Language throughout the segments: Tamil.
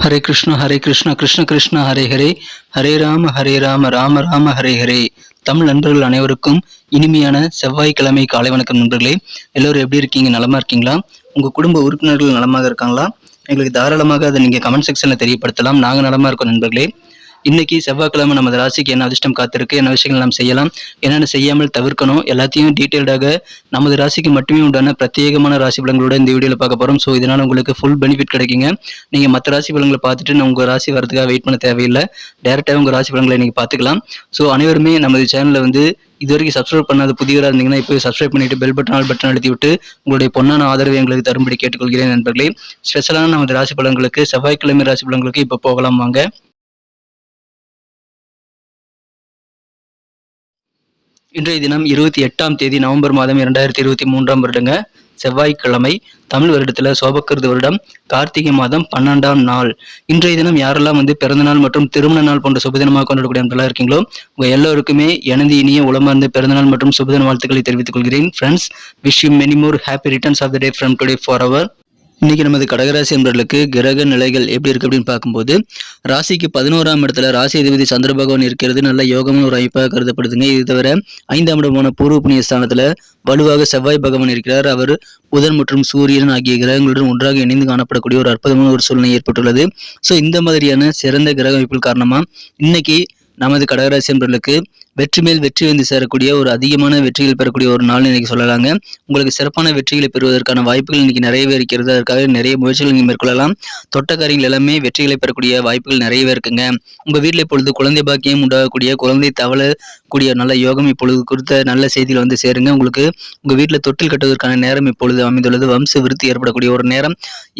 ஹரே கிருஷ்ணா கிருஷ்ண கிருஷ்ணா ஹரே ஹரே, ஹரே ராம ராம ராம ஹரே ஹரே. தமிழ் நண்பர்கள் அனைவருக்கும் இனிமையான செவ்வாய்க்கிழமை காலை வணக்கம் நண்பர்களே. எல்லோரும் எப்படி இருக்கீங்க? நலமா இருக்கீங்களா? உங்க குடும்ப உறுப்பினர்கள் நலமாக இருக்காங்களா? எங்களுக்கு தாராளமாக அதை நீங்க கமெண்ட் செக்ஷன்ல தெரியப்படுத்தலாம். நாங்க நலமா இருக்கோம் நண்பர்களே. இன்னைக்கு செவ்வாய்க்கிழமை நமது ராசிக்கு என்ன அதிர்ஷ்டம் காத்திருக்கு, என்ன விஷயங்கள் நாம் செய்யலாம், என்னென்ன செய்யாமல் தவிர்க்கணும், எல்லாத்தையும் டீட்டெயில்டாக நமது ராசிக்கு மட்டுமே உண்டான பிரத்யேகமான ராசி பலன்களோட இந்த வீடியோவில் பார்க்க போகிறோம். ஸோ இதனால் உங்களுக்கு ஃபுல் பெனிஃபிட் கிடைக்குங்க. நீங்கள் மற்ற ராசி பலன்களை பார்த்துட்டு உங்கள் ராசி வரதுக்காக வெயிட் பண்ண தேவையில்லை. டேரெக்டாக உங்கள் ராசி பலன்களை நீங்கள் பார்த்துக்கலாம். ஸோ அனைவருமே நமது சேனலில் வந்து இது வரைக்கும் சப்ஸ்கிரைப் பண்ணாத புதியவராக இருந்தீங்கன்னா இப்போ சப்ஸ்கிரைப் பண்ணிட்டு பெல் பட்டன் அழுத்தி விட்டு உங்களுடைய பொன்னான ஆதரவை எங்களுக்கு தரும்படி கேட்டுக்கொள்கிறேன் நண்பர்களே. ஸ்பெஷலான நமது ராசி பலன்களுக்கு, செவ்வாய்க்கிழமை ராசி பலன்களுக்கு இப்போ போகலாம் வாங்க. இன்றைய தினம் 28ஆம் தேதி நவம்பர் மாதம் 2023 வருடங்க, செவ்வாய்க்கிழமை. தமிழ் வருடத்துல சோபக்கிருது வருடம் கார்த்திகை மாதம் 12ஆம் நாள். இன்றைய தினம் யாரெல்லாம் வந்து பிறந்த நாள் மற்றும் திருமண நாள் போன்ற சுபதினமாக கொண்டாடக்கூடிய நண்பர்களாக இருக்கீங்களோ உங்க எல்லோருக்குமே எனது இனிய உளமார்ந்த பிறந்தநாள் மற்றும் சுபதின வாழ்த்துக்களை தெரிவித்துக் கொள்கிறேன். Friends, wish you many more happy returns of the day from today for our. இன்னைக்கு நமது கடகராசி என்பவர்களுக்கு கிரக நிலைகள் எப்படி இருக்கு அப்படின்னு பார்க்கும்போது, ராசிக்கு 11ஆம் இடத்துல ராசி அதிபதி சந்திர பகவான் இருக்கிறது நல்ல யோகமான ஒரு அமைப்பாக கருதப்படுதுங்க. இது தவிர 5ஆம் இடமான பூர்வ புண்ணிய ஸ்தானத்துல வலுவாக செவ்வாய் பகவான் இருக்கிறார். அவர் புதன் மற்றும் சூரியன் ஆகிய கிரகங்களுடன் ஒன்றாக இணைந்து காணப்படக்கூடிய ஒரு அற்புதமான ஒரு சூழ்நிலை ஏற்பட்டுள்ளது. ஸோ இந்த மாதிரியான சிறந்த கிரக அமைப்புகள் காரணமா இன்னைக்கு நமது கடகராசி என்பவர்களுக்கு வெற்றி மேல் வெற்றி வந்து சேரக்கூடிய ஒரு அதிகமான வெற்றிகள் பெறக்கூடிய ஒரு நாள் இன்னைக்கு சொல்லலாங்க. உங்களுக்கு சிறப்பான வெற்றிகளை பெறுவதற்கான வாய்ப்புகள் இன்னைக்கு நிறையவே இருக்கிறது. அதற்காக நிறைய முயற்சிகள் நீங்கள் மேற்கொள்ளலாம். தொட்ட காரியங்கள் எல்லாமே வெற்றிகளை பெறக்கூடிய வாய்ப்புகள் நிறையவே இருக்குங்க. உங்க வீட்டில் இப்பொழுது குழந்தை பாக்கியம் உண்டாகக்கூடிய, குழந்தை தவழக்கூடிய நல்ல யோகம் இப்பொழுது குறித்த நல்ல செய்திகள் வந்து சேருங்க. உங்களுக்கு உங்க வீட்டில் தொட்டில் கட்டுவதற்கான நேரம் இப்பொழுது அமைந்துள்ளது. வம்ச விருத்தி ஏற்படக்கூடிய ஒரு நேரம்.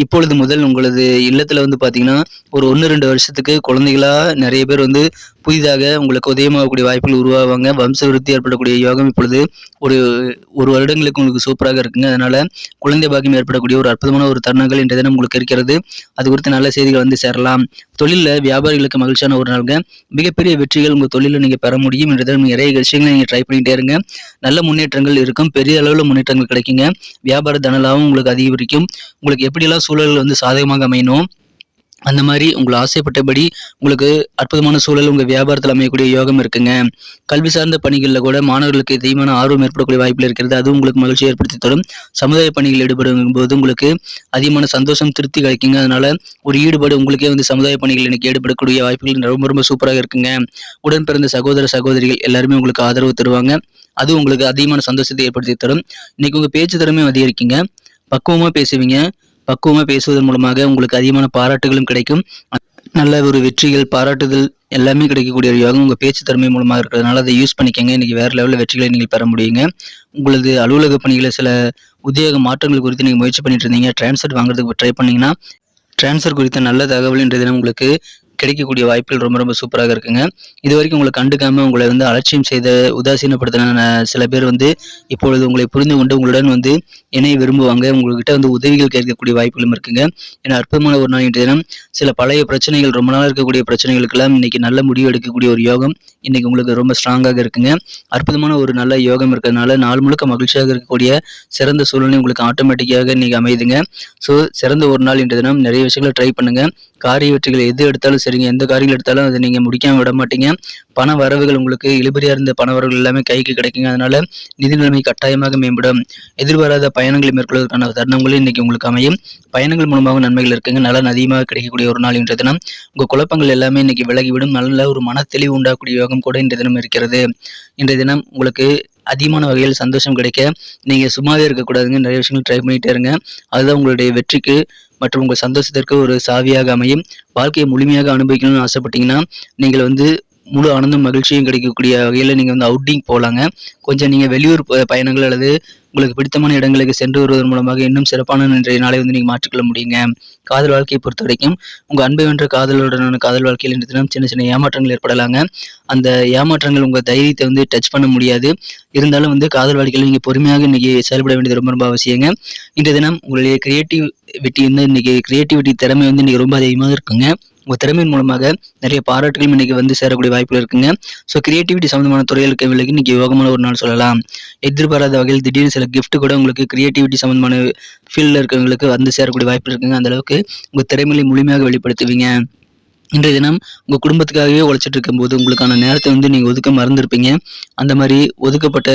இப்பொழுது முதல் உங்களது இல்லத்துல வந்து பாத்தீங்கன்னா ஒரு 1-2 வருஷத்துக்கு குழந்தைகளா நிறைய பேர் வந்து புதிதாக உங்களுக்கு உதயமாகக்கூடிய வாய்ப்புகள் உருவாவாங்க. வம்ச விருத்தி ஏற்படக்கூடிய யோகம் இப்பொழுது ஒரு வருடங்களுக்கு உங்களுக்கு சூப்பராக இருக்குங்க. அதனால குழந்தை பாக்கியம் ஏற்படக்கூடிய ஒரு அற்புதமான ஒரு தருணங்கள் இன்றைய தினம் உங்களுக்கு இருக்கிறது. அது குறித்து நல்ல செய்திகள் வந்து சேரலாம். தொழில வியாபாரிகளுக்கு மகிழ்ச்சியான ஒரு நாளுங்க. மிகப்பெரிய வெற்றிகள் உங்க தொழில நீங்க பெற முடியும். இன்றைய தினம் நிறைய விஷயங்களை நீங்க ட்ரை பண்ணிட்டே இருங்க. நல்ல முன்னேற்றங்கள் இருக்கும். பெரிய அளவில் முன்னேற்றங்கள் கிடைக்குங்க. வியாபார தனலாவும் உங்களுக்கு அதிகரிக்கும். உங்களுக்கு எப்படியெல்லாம் சூழல்கள் வந்து சாதகமாக அமையணும் அந்த மாதிரி உங்களை ஆசைப்பட்டபடி உங்களுக்கு அற்புதமான சூழல் உங்கள் வியாபாரத்தில் அமையக்கூடிய யோகம் இருக்குங்க. கல்வி சார்ந்த பணிகளில் கூட மாணவர்களுக்கு அதிகமான ஆர்வம் ஏற்படக்கூடிய வாய்ப்பில் இருக்கிறது. அதுவும் உங்களுக்கு மகிழ்ச்சி ஏற்படுத்தி தரும். சமுதாய பணிகள் ஈடுபடும் போது உங்களுக்கு அதிகமான சந்தோஷம், திருப்தி கிடைக்குங்க. அதனால ஒரு ஈடுபாடு உங்களுக்கே வந்து சமுதாய பணிகள் இன்னைக்கு ஈடுபடக்கூடிய வாய்ப்புகள் ரொம்ப ரொம்ப சூப்பராக இருக்குங்க. உடன் பிறந்த சகோதர சகோதரிகள் எல்லாருமே உங்களுக்கு ஆதரவு தருவாங்க. அது உங்களுக்கு அதிகமான சந்தோஷத்தை ஏற்படுத்தி தரும். இன்னைக்கு உங்கள் பேச்சு திறமை அதிகரிக்குங்க. பக்குவமாக பேசுவீங்க. பக்குவமாக பேசுவதன் மூலமாக உங்களுக்கு அதிகமான பாராட்டுகளும் கிடைக்கும். நல்ல ஒரு வெற்றிகள், பாராட்டுதல் எல்லாமே கிடைக்கக்கூடிய ஒரு யோகம் உங்கள் பேச்சு திறமை மூலமாக இருக்கிறதுனால அதை யூஸ் பண்ணிக்கங்க. இன்னைக்கு வேறு லெவலில் வெற்றிகளை நீங்கள் பெற முடியுங்க. உங்களது அலுவலக பணிகளை சில உத்தியோக மாற்றங்கள் குறித்து நீங்கள் முயற்சி பண்ணிட்டு இருந்தீங்க, டிரான்ஸ்ஃபர் வாங்குறதுக்கு ட்ரை பண்ணீங்கன்னா டிரான்ஸ்ஃபர் குறித்த நல்ல தகவல் இன்றைய தினம் உங்களுக்கு கிடைக்கக்கூடிய வாய்ப்புகள் ரொம்ப ரொம்ப சூப்பராக இருக்குங்க. இது வரைக்கும் உங்களை கண்டுக்காம உங்களை வந்து அலட்சியம் செய்த, உதாசீனப்படுத்தின சில பேர் வந்து இப்பொழுது உங்களை புரிந்து கொண்டு உங்களுடன் வந்து இணைய விரும்புவாங்க. உங்கள்கிட்ட வந்து உதவிகள் கேட்கக்கூடிய வாய்ப்புகளும் இருக்குங்க. ஏன்னா அற்புதமான ஒரு நாள் இன்றைய தினம். சில பழைய பிரச்சனைகள், ரொம்ப நாள் இருக்கக்கூடிய பிரச்சனைகளுக்கெல்லாம் இன்னைக்கு நல்ல முடிவு எடுக்கக்கூடிய ஒரு யோகம் இன்னைக்கு உங்களுக்கு ரொம்ப ஸ்ட்ராங்காக இருக்குங்க. அற்புதமான ஒரு நல்ல யோகம் இருக்கிறதுனால நாள் முழுக்க மகிழ்ச்சியாக இருக்கக்கூடிய சிறந்த சூழ்நிலை உங்களுக்கு ஆட்டோமேட்டிக்காக இன்னைக்கு அமையுதுங்க. ஸோ சிறந்த ஒரு நாள் இன்றைய தினம். நிறைய விஷயங்களை ட்ரை பண்ணுங்க. காரிய வெற்றிகள் எது எடுத்தாலும் சரிங்க, எந்த காரியங்கள் எடுத்தாலும் அதை நீங்கள் முடிக்காம விட மாட்டீங்க. பண வரவுகள் உங்களுக்கு இழுபறியாக இருந்த பண வரவுகள் எல்லாமே கைக்கு கிடைக்குங்க. அதனால நிதி நிலைமை கட்டாயமாக மேம்படும். எதிர்பாராத பயணங்களை மேற்கொள்வதற்கான தருணங்களும் இன்னைக்கு உங்களுக்கு அமையும். பயணங்கள் மூலமாக நன்மைகள் இருக்குங்க. நலன் அதிகமாக கிடைக்கக்கூடிய ஒரு நாள் இன்றைய தினம். உங்கள் குழப்பங்கள் எல்லாமே இன்னைக்கு விலகிவிடும். நல்ல ஒரு மன தெளிவு உண்டாகக்கூடிய யோகம் கூட இன்றைய தினம் இருக்கிறது. இன்றைய தினம் உங்களுக்கு அதிகமான வகையில் சந்தோஷம் கிடைக்க நீங்கள் சும்மாவே இருக்கக்கூடாதுங்க. நிறைய விஷயங்கள் ட்ரை பண்ணிகிட்டே இருங்க. அதுதான் உங்களுடைய வெற்றிக்கு மற்றும் உங்கள் சந்தோஷத்திற்கு ஒரு சாவியாக அமையும். வாழ்க்கையை முழுமையாக அனுபவிக்கணும்னு ஆசைப்பட்டீங்கன்னா நீங்கள் வந்து முழு ஆனந்தம் மகிழ்ச்சியும் கிடைக்கக்கூடிய வகையில் நீங்கள் வந்து அவுட்டிங் போகலாங்க. கொஞ்சம் நீங்கள் வெளியூர் பயணங்கள் அல்லது உங்களுக்கு பிடித்தமான இடங்களுக்கு சென்று வருவதன் மூலமாக இன்னும் சிறப்பான இன்றைய நாளை வந்து நீங்கள் மாற்றிக்கொள்ள முடியுங்க. காதல் வாழ்க்கையை பொறுத்த வரைக்கும் உங்கள் அன்பை வென்ற காதலுடனான காதல் வாழ்க்கையில் இன்றைய தினம் சின்ன சின்ன ஏமாற்றங்கள் ஏற்படலாங்க. அந்த ஏமாற்றங்கள் உங்கள் தைரியத்தை வந்து டச் பண்ண முடியாது. இருந்தாலும் வந்து காதல் வாழ்க்கையில் நீங்கள் பொறுமையாக இன்னைக்கு செயல்பட வேண்டியது ரொம்ப ரொம்ப அவசியங்க. இன்றைய தினம் உங்களுடைய கிரியேட்டிவிட்டி வந்து இன்னைக்கு கிரியேட்டிவிட்டி திறமை வந்து இன்னைக்கு ரொம்ப அதிகமாக இருக்குங்க. உங்கள் திறமையின் மூலமாக நிறைய பாராட்டுகளும் இன்னைக்கு வந்து சேரக்கூடிய வாய்ப்புகள் இருக்குங்க. ஸோ கிரியேட்டிவிட்டி சம்மந்தமான துறையில் இருக்கவங்களுக்கு இன்னைக்கு யோகமான ஒரு நாள் சொல்லலாம். எதிர்பாராத வகையில் திடீர்னு சில கிஃப்ட் கூட உங்களுக்கு கிரியேட்டிவிட்டி சம்மந்தமான ஃபீல்டில் இருக்கவங்களுக்கு வந்து சேரக்கூடிய வாய்ப்பு இருக்குங்க. அந்த அளவுக்கு உங்கள் திறமையை முழுமையாக வெளிப்படுத்துவீங்க. இன்றைய தினம் உங்கள் குடும்பத்துக்காகவே உழைச்சிட்டு இருக்கும்போது உங்களுக்கான நேரத்தை வந்து நீங்கள் ஒதுக்க மறந்துருப்பீங்க. அந்த மாதிரி ஒதுக்கப்பட்ட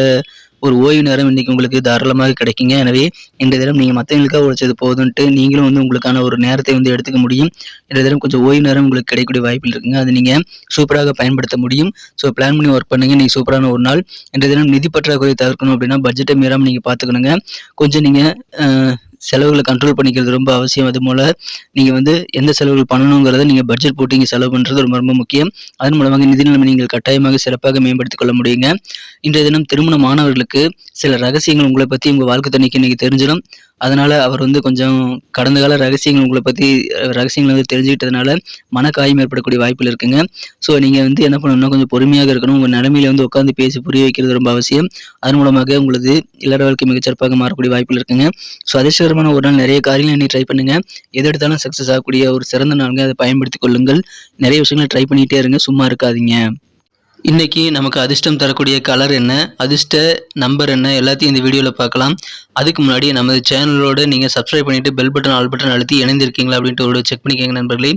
ஒரு ஓய்வு நேரம் இன்னைக்கு உங்களுக்கு தாராளமாக கிடைக்குங்க. எனவே இன்றைய தினம் நீங்கள் மற்றவங்களுக்காக உழைச்சது போதுன்ட்டு நீங்களும் வந்து உங்களுக்கான ஒரு நேரத்தை வந்து எடுத்துக்க முடியும். இன்றைய தினம் கொஞ்சம் ஓய்வு நேரம் உங்களுக்கு கிடைக்கக்கூடிய வாய்ப்பில் இருக்குங்க. அது நீங்கள் சூப்பராக பயன்படுத்த முடியும். ஸோ பிளான் பண்ணி ஒர்க் பண்ணுங்க. நீங்கள் சூப்பரான ஒரு நாள். இன்றைய தினம் நிதி பற்றாக்குறை தவிர்க்கணும் அப்படின்னா பட்ஜெட்டை மீறாமல் நீங்கள் பார்த்துக்கணுங்க. கொஞ்சம் நீங்கள் செலவுகளை கண்ட்ரோல் பண்ணிக்கிறது ரொம்ப அவசியம். அது போல் நீங்கள் வந்து எந்த செலவுகள் பண்ணணுங்கிறத நீங்கள் பட்ஜெட் போட்டு இங்கே செலவு பண்ணுறது ரொம்ப ரொம்ப முக்கியம். அதன் மூலமாக நிதி நிலைமை நீங்கள் கட்டாயமாக சிறப்பாக மேம்படுத்திக் கொள்ள முடியுங்க. இன்றைய தினம் திருமண மாணவர்களுக்கு சில ரகசியங்கள் உங்களை பற்றி உங்கள் வாழ்க்கை துணைக்கு இன்றைக்கி தெரிஞ்சிடும். அதனால் அவர் வந்து கொஞ்சம் கடந்த கால ரகசியங்கள் உங்களை பற்றி ரகசியங்கள் வந்து தெரிஞ்சுக்கிட்டதுனால மனக்காயம் ஏற்படக்கூடிய வாய்ப்பில் இருக்குங்க. ஸோ நீங்கள் வந்து என்ன பண்ணணும்னா கொஞ்சம் பொறுமையாக இருக்கணும். உங்கள் நிலைமையில வந்து உட்காந்து பேசி புரிய வைக்கிறது ரொம்ப அவசியம். அதன் மூலமாக உங்களது இல்லற வாழ்க்கை மிகச்சிறப்பாக மாறக்கூடிய வாய்ப்பில் இருக்குங்க. ஸோ அதிர்ஷ்டகரமான ஒரு நாள். நிறைய காரியங்களை நீ ட்ரை பண்ணுங்க. எது எடுத்தாலும் சக்ஸஸ் ஆகக்கூடிய ஒரு சிறந்த நாளுங்க. அதை பயன்படுத்திக் கொள்ளுங்கள். நிறைய விஷயங்களை ட்ரை பண்ணிகிட்டே இருங்க. சும்மா இருக்காதீங்க. இன்னைக்கு நமக்கு அதிர்ஷ்டம் தரக்கூடிய கலர் என்ன, அதிர்ஷ்ட நம்பர் என்ன, எல்லாத்தையும் இந்த வீடியோவில் பார்க்கலாம். அதுக்கு முன்னாடி நமது சேனலோடு நீங்கள் சப்ஸ்கிரைப் பண்ணிவிட்டு பெல் பட்டன் ஆல் பட்டன் அழுத்தி இணைந்திருக்கீங்களா அப்படின்ட்டு ஒரு செக் பண்ணிக்கோங்க நண்பர்களே.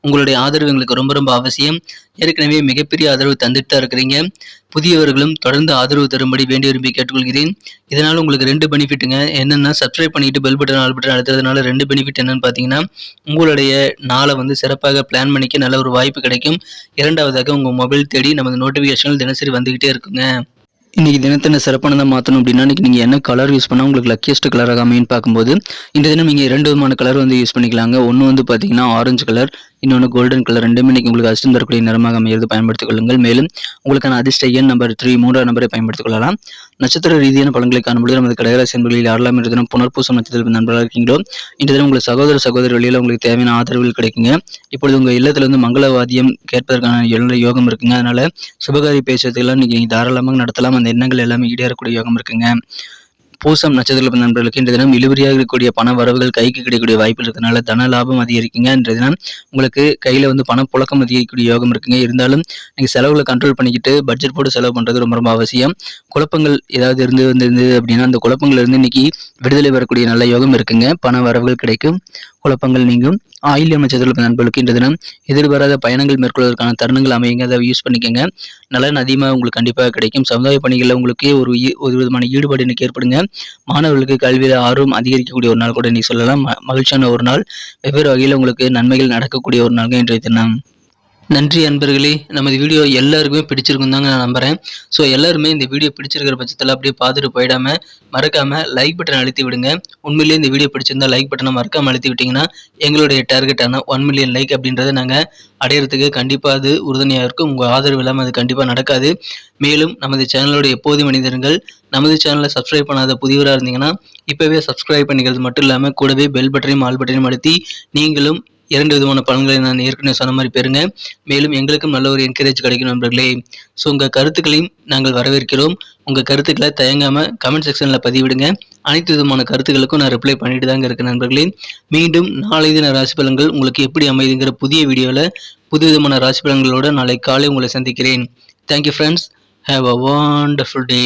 உங்களுடைய ஆதரவு எங்களுக்கு ரொம்ப ரொம்ப அவசியம். ஏற்கனவே மிகப்பெரிய ஆதரவு தந்துட்டு தான் இருக்கிறீங்க. புதியவர்களும் தொடர்ந்து ஆதரவு தரும்படி வேண்டி விரும்பி கேட்டுக்கொள்கிறேன். இதனால் உங்களுக்கு 2 பெனிஃபிட்டுங்க. என்னென்னா சப்ஸ்கிரைப் பண்ணிட்டு பெல் பட்டன் ஆல் பட்டன் அழுத்துறதுனால 2 பெனிஃபிட் என்னன்னு பார்த்தீங்கன்னா, உங்களுடைய நாளை வந்து சிறப்பாக பிளான் பண்ணிக்க நல்ல ஒரு வாய்ப்பு கிடைக்கும். இரண்டாவதாக உங்கள் மொபைல் தேடி நமது நோட்டிஃபிகேஷன்கள் தினசரி வந்துக்கிட்டே இருக்குங்க. இன்றைக்கி தினத்தின சிறப்பானதாக மாற்றணும் அப்படின்னா இன்றைக்கி நீங்கள் என்ன கலர் யூஸ் பண்ணால் உங்களுக்கு லக்கியஸ்ட் கலராக அமைன்னு பார்க்கும்போது இந்த தினம் நீங்கள் 2 விதமான கலர் வந்து யூஸ் பண்ணிக்கலாங்க. ஒன்று வந்து பார்த்தீங்கன்னா ஆரஞ்சு கலர், இன்னொன்று கோல்டன் கலர். ரெண்டுமே இன்றைக்கி உங்களுக்கு அதிர்ஷ்டம் தரக்கூடிய நிறமாக அமைகிறது பயன்படுத்திக் கொள்ளுங்கள். மேலும் உங்களுக்கான அதிர்ஷ்ட எண் நம்பர் 3 3ஆம் நம்பரை பயன்படுத்திக் கொள்ளலாம். நட்சத்திர ரீதியான பலன்களை காணும்போது நமது கடகராசி என்பர்களில் யாரெல்லாம் இந்த தினம் புனர்பூசம் நட்சத்திரத்தில் நண்பர்களாக இருக்கீங்களோ இன்று தினம் உங்கள் சகோதர வழியில் உங்களுக்கு தேவையான ஆதரவுகள் கிடைக்குங்க. இப்பொழுது உங்கள் இல்லத்தில் வந்து மங்களவாதியம் கேட்பதற்கான எல்லா யோகம் இருக்குங்க. அதனால் சுபகாரி பேசுறதுக்கெல்லாம் நீங்கள் தாராளமாக நடத்தலாம். அந்த எண்ணங்கள் எல்லாமே ஈடேறக்கூடிய யோகம் இருக்குங்க. பூசம் நட்சத்திர நண்பர்களுக்கு இன்றைய தினம் இழுபறியாக இருக்கக்கூடிய பண வரவுகள் கைக்கு கிடைக்கக்கூடிய வாய்ப்பு இருக்கிறதுனால தன லாபம் அதிகரிக்குங்க. இன்றைய தினம் உங்களுக்கு கையில் வந்து பணப்புழக்கம் அதிகரிக்கக்கூடிய யோகம் இருக்குங்க. இருந்தாலும் நீங்கள் செலவுகளை கண்ட்ரோல் பண்ணிக்கிட்டு பட்ஜெட் போட்டு செலவு பண்ணுறது ரொம்ப ரொம்ப அவசியம். குழப்பங்கள் ஏதாவது இருந்தது அப்படின்னா அந்த குழப்பங்கள் இருந்து இன்னைக்கு விடுதலை பெறக்கூடிய நல்ல யோகம் இருக்குங்க. பண வரவுகள் கிடைக்கும், குழப்பங்கள் நீங்கும். ஆயில்யம் நட்சத்திர நண்பர்களுக்கு இன்றைய தினம் எதிர்பாராத பயணங்கள் மேற்கொள்வதற்கான தருணங்கள் அமையுங்க. அதை யூஸ் பண்ணிக்கோங்க. நலன் அதிகமாக உங்களுக்கு கண்டிப்பாக கிடைக்கும். சமுதாய பணிகளில் உங்களுக்கு ஒரு விதமான ஈடுபாடு இன்னைக்கு ஏற்படுங்க. மாணவர்களுக்கு கல்வியில் ஆர்வம் அதிகரிக்கக்கூடிய ஒரு நாள் கூட இன்னைக்கு சொல்லலாம். மகிழ்ச்சியான ஒரு நாள். வெவ்வேறு வகையில் உங்களுக்கு நன்மைகள் நடக்கக்கூடிய ஒரு நாள்ங்க இன்றைய தினம். நன்றி அன்பர்களே. நமது வீடியோ எல்லாருக்குமே பிடிச்சிருக்கும் தாங்க நான் நம்புகிறேன். ஸோ எல்லாருமே இந்த வீடியோ பிடிச்சிருக்கிற பட்சத்தில் அப்படியே பார்த்துட்டு போயிடாமல் மறக்காமல் லைக் பட்டன் அழுத்தி விடுங்க. உண்மையிலேயே இந்த வீடியோ பிடிச்சிருந்தா லைக் பட்டனை மறக்காமல் அழுத்தி விட்டிங்கன்னா எங்களுடைய டார்கெட்டான 1 மில்லியன் லைக் அப்படின்றத நாங்கள் அடையிறதுக்கு கண்டிப்பாக அது உறுதுணையாக இருக்கும். உங்கள் ஆதரவு இல்லாமல் அது கண்டிப்பாக நடக்காது. மேலும் நமது சேனலோட எப்போதும் மனிதர்கள் நமது சேனலை சப்ஸ்கிரைப் பண்ணாத புதியவராக இருந்தீங்கன்னா இப்போவே சப்ஸ்கிரைப் பண்ணிக்கிறது மட்டும் இல்லாமல் கூடவே பெல் பட்டனையும் ஆல் பட்டனையும் அழுத்தி நீங்களும் 2 விதமான பலன்களை நான் ஏற்கனவே சொன்ன மாதிரி பெறுங்க. மேலும் எங்களுக்கும் நல்ல ஒரு என்கரேஜ் கிடைக்கும் நண்பர்களே. ஸோ உங்கள் கருத்துக்களையும் நாங்கள் வரவேற்கிறோம். உங்கள் கருத்துக்களை தயங்காமல் கமெண்ட் செக்ஷனில் பதிவிடுங்க. அனைத்து விதமான கருத்துக்களுக்கும் நான் ரிப்ளை பண்ணிட்டு தாங்க இருக்கேன் நண்பர்களே. மீண்டும் நாளை தின ராசி பலன்கள் உங்களுக்கு எப்படி அமைதுங்கிற புதிய வீடியோவில் புது விதமான ராசி பலன்களோடு நாளை காலை உங்களை சந்திக்கிறேன். Thank you friends. Have a wonderful day.